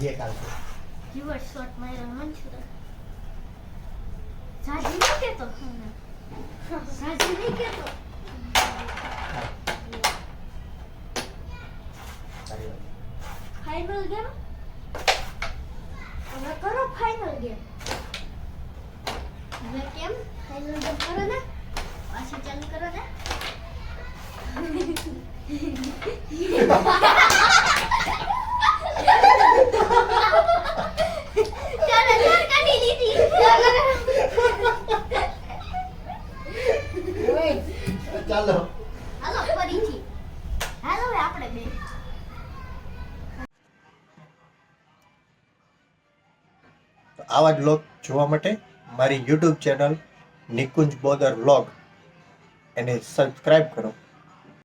એક હાલતો reverse shot માર્યો મંચુર સાજી નહીં કેતો સાજી નહીં કેતો ફાઇનલ ગેમ હવે કરો ફાઇનલ ગેમ હવે કેમ ફાઇનલ ગેમ કરો ને પાછી ચાલુ કરો ને ચાલો ચાર કાઢી લીધી ચાલો હાલો ફરીથી હાલો હવે આપણે બે આવા જ વ્લોગ જોવા માટે મારી YouTube channel Nikunj Bodar vlog એને સબસ્ક્રાઇબ કરો.